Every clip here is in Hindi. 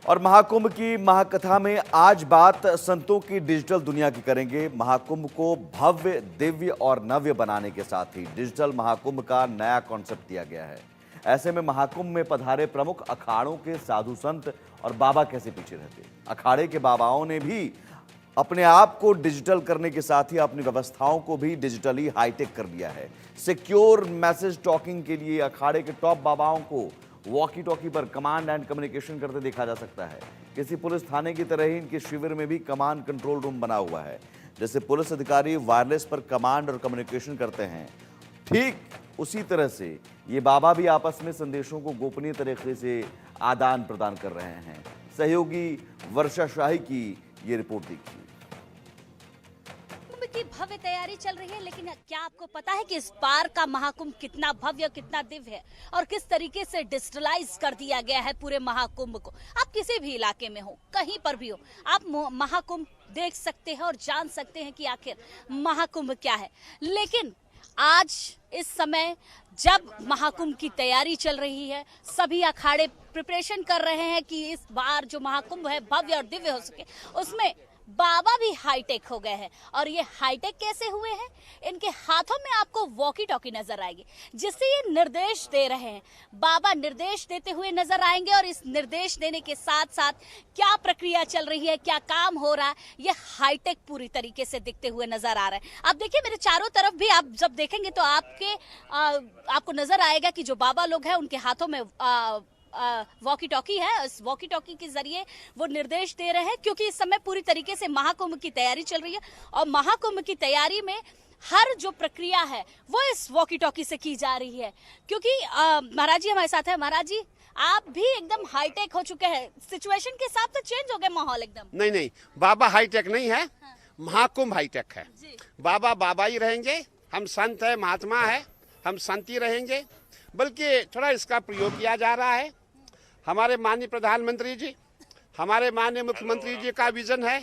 और महाकुंभ की महाकथा में आज बात संतों की डिजिटल दुनिया की करेंगे। महाकुंभ को भव्य, दिव्य और नव्य बनाने के साथ ही डिजिटल महाकुंभ का नया कॉन्सेप्ट दिया गया है। ऐसे में महाकुंभ में पधारे प्रमुख अखाड़ों के साधु संत और बाबा कैसे पीछे रहते। अखाड़े के बाबाओं ने भी अपने आप को डिजिटल करने के साथ ही अपनी व्यवस्थाओं को भी डिजिटली हाईटेक कर लिया है। सिक्योर मैसेज टॉकिंग के लिए अखाड़े के टॉप बाबाओं को वॉकी टॉकी पर कमांड एंड कम्युनिकेशन करते देखा जा सकता है। किसी पुलिस थाने की तरह ही इनके शिविर में भी कमांड कंट्रोल रूम बना हुआ है। जैसे पुलिस अधिकारी वायरलेस पर कमांड और कम्युनिकेशन करते हैं, ठीक उसी तरह से ये बाबा भी आपस में संदेशों को गोपनीय तरीके से आदान प्रदान कर रहे हैं। सहयोगी वर्षा शाही की ये रिपोर्ट देखिए। की भव्य तैयारी चल रही है, लेकिन क्या आपको पता है कि इस बार का महाकुंभ कितना भव्य, कितना दिव्य है और किस तरीके से डिजिटलाइज कर दिया गया है पूरे महाकुंभ को। आप किसी भी इलाके में हो, कहीं पर भी हो, आप महाकुंभ देख सकते हैं और जान सकते हैं कि आखिर महाकुंभ क्या है। लेकिन आज इस समय जब महाकुंभ की तैयारी चल रही है, सभी अखाड़े प्रिपरेशन कर रहे हैं कि इस बार जो महाकुंभ है भव्य और दिव्य हो सके। उसमें बाबा भी हाईटेक हो गए हैं। और ये हाईटेक कैसे हुए हैं? इनके हाथों में आपको वॉकी टॉकी नजर आएगी, जिससे ये निर्देश दे रहे हैं। बाबा निर्देश देते हुए नजर आएंगे और इस निर्देश देने के साथ साथ क्या प्रक्रिया चल रही है, क्या काम हो रहा है, ये हाईटेक पूरी तरीके से दिखते हुए नजर आ रहा है। आप देखिए मेरे चारों तरफ भी आप जब देखेंगे तो आपको नजर आएगा कि जो बाबा लोग हैं उनके हाथों में वॉकी टॉकी है। इस वॉकी टॉकी के जरिए वो निर्देश दे रहे हैं, क्योंकि इस समय पूरी तरीके से महाकुंभ की तैयारी चल रही है और महाकुंभ की तैयारी में हर जो प्रक्रिया है वो इस वॉकी टॉकी से की जा रही है। क्योंकि महाराज जी हमारे साथ है। महाराज जी, आप भी एकदम हाईटेक हो चुके हैं, सिचुएशन के हिसाब से चेंज हो गए माहौल एकदम। नहीं, बाबा हाईटेक नहीं है। हाँ। महाकुंभ हाईटेक है। बाबा बाबा ही रहेंगे, हम संत है, महात्मा है, हम संती रहेंगे। बल्कि थोड़ा इसका प्रयोग किया जा रहा है। हमारे माननीय प्रधानमंत्री जी, हमारे माननीय मुख्यमंत्री जी का विजन है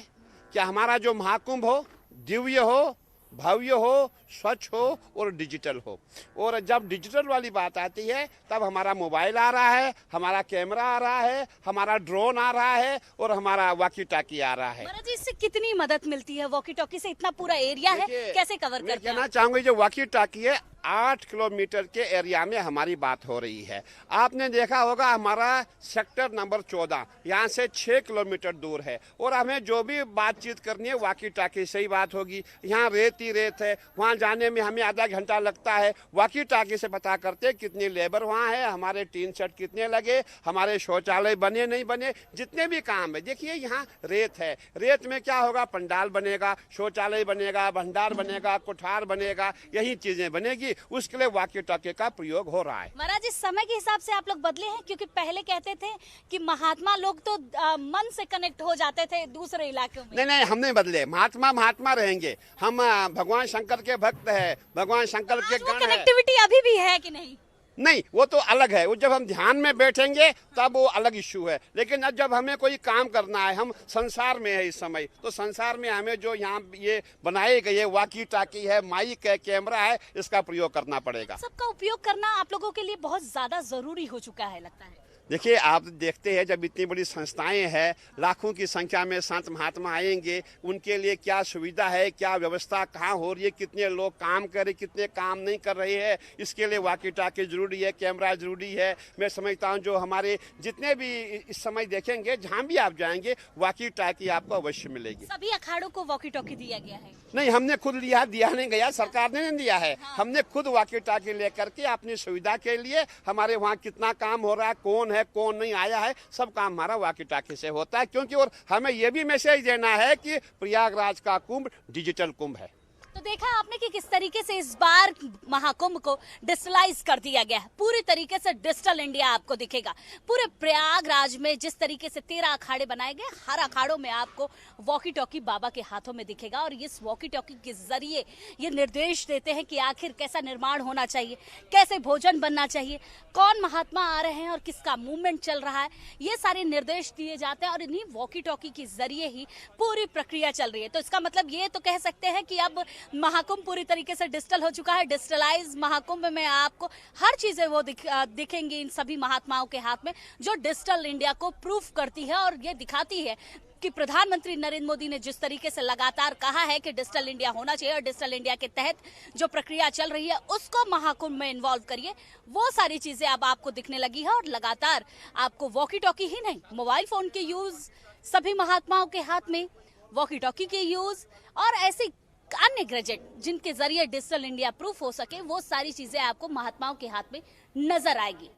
कि हमारा जो महाकुंभ हो दिव्य हो, भव्य हो, स्वच्छ हो और डिजिटल हो। और जब डिजिटल वाली बात आती है तब हमारा मोबाइल आ रहा है, हमारा कैमरा आ रहा है, हमारा ड्रोन आ रहा है और हमारा वॉकी टॉकी आ रहा है। महाराज जी, इससे कितनी मदद मिलती है? वॉकी टॉकी से इतना पूरा एरिया है, कैसे कवर करते हैं? कहना चाहूंगी जो वॉकी टॉकी है 8 किलोमीटर के एरिया में हमारी बात हो रही है। आपने देखा होगा हमारा सेक्टर नंबर 14 यहाँ से 6 किलोमीटर दूर है और हमें जो भी बातचीत करनी है वॉकी टॉकी से ही बात होगी। यहाँ रेत ही रेत है, वहाँ जाने में हमें आधा घंटा लगता है। वॉकी टॉकी से पता करते कितनी लेबर वहाँ है, हमारे टीन सेट कितने लगे, हमारे शौचालय बने नहीं बने, जितने भी काम है। देखिए यहाँ रेत है, रेत में क्या होगा, पंडाल बनेगा, शौचालय बनेगा, भंडार बनेगा, कोठार बनेगा, यही चीजें बनेगी। उसके लिए वॉकी टॉकी का प्रयोग हो रहा है। महाराज, इस समय के हिसाब से आप लोग बदले हैं, क्योंकि पहले कहते थे कि महात्मा लोग तो मन से कनेक्ट हो जाते थे दूसरे इलाकों में। नहीं, हम नहीं बदले। महात्मा रहेंगे। हम भगवान शंकर के भक्त है, भगवान शंकर के गण है। कनेक्टिविटी अभी भी है कि नहीं? नहीं, वो तो अलग है। वो जब हम ध्यान में बैठेंगे तब वो अलग इश्यू है। लेकिन अब जब हमें कोई काम करना है, हम संसार में है इस समय, तो संसार में हमें जो यहाँ ये बनाई गई है वॉकी टॉकी है, माइक है, कैमरा है, इसका प्रयोग करना पड़ेगा। सबका उपयोग करना आप लोगों के लिए बहुत ज्यादा जरूरी हो चुका है लगता है। देखिए, आप देखते हैं जब इतनी बड़ी संस्थाएं हैं, लाखों की संख्या में संत महात्मा आएंगे, उनके लिए क्या सुविधा है, क्या व्यवस्था कहाँ हो रही है, कितने लोग काम कर रहे, कितने काम नहीं कर रहे हैं, इसके लिए वॉकी टॉकी जरूरी है, कैमरा जरूरी है। मैं समझता हूँ जो हमारे जितने भी इस समय देखेंगे, जहाँ भी आप जाएंगे वॉकी टॉकी आपको अवश्य मिलेगी। सभी अखाड़ों को वॉकी टॉकी दिया गया है? नहीं, हमने खुद लिया, दिया नहीं गया, सरकार ने नहीं दिया है। हाँ। हमने खुद वॉकी टॉकी लेकर के अपनी सुविधा के लिए, हमारे वहाँ कितना काम हो रहा है, कौन है कौन नहीं आया है, सब काम हमारा वॉकी टॉकी से होता है। क्योंकि और हमें यह भी मैसेज देना है कि प्रयागराज का कुंभ डिजिटल कुंभ है। तो देखा आपने कि किस तरीके से इस बार महाकुंभ को डिजिटलाइज कर दिया गया है। पूरी तरीके से डिजिटल इंडिया आपको दिखेगा। पूरे प्रयागराज में जिस तरीके से 13 अखाड़े बनाए गए, हर अखाड़ों में आपको वॉकी टॉकी बाबा के हाथों में दिखेगा और इस वॉकी टॉकी के जरिए ये निर्देश देते हैं कि आखिर कैसा निर्माण होना चाहिए, कैसे भोजन बनना चाहिए, कौन महात्मा आ रहे हैं और किसका मूवमेंट चल रहा है, ये सारे निर्देश दिए जाते हैं और इन्हीं वॉकी टॉकी के जरिए ही पूरी प्रक्रिया चल रही है। तो इसका मतलब ये तो कह सकते हैं कि अब महाकुंभ पूरी तरीके से डिजिटल हो चुका है। डिजिटलाइज महाकुंभ में आपको हर चीजें वो दिखेंगी इन सभी महात्माओं के हाथ में, जो डिजिटल इंडिया को प्रूफ करती है और ये दिखाती है कि प्रधानमंत्री नरेंद्र मोदी ने जिस तरीके से लगातार कहा है कि डिजिटल इंडिया होना चाहिए और डिजिटल इंडिया के तहत जो प्रक्रिया चल रही है उसको महाकुंभ में इन्वॉल्व करिए, वो सारी चीजें अब आपको दिखने लगी है। और लगातार आपको वॉकी टॉकी ही नहीं, मोबाइल फोन के यूज सभी महात्माओं के हाथ में, वॉकी टॉकी के यूज और ऐसी अन्य गैजेट जिनके जरिए डिजिटल इंडिया प्रूफ हो सके, वो सारी चीजें आपको महात्माओं के हाथ में नजर आएगी।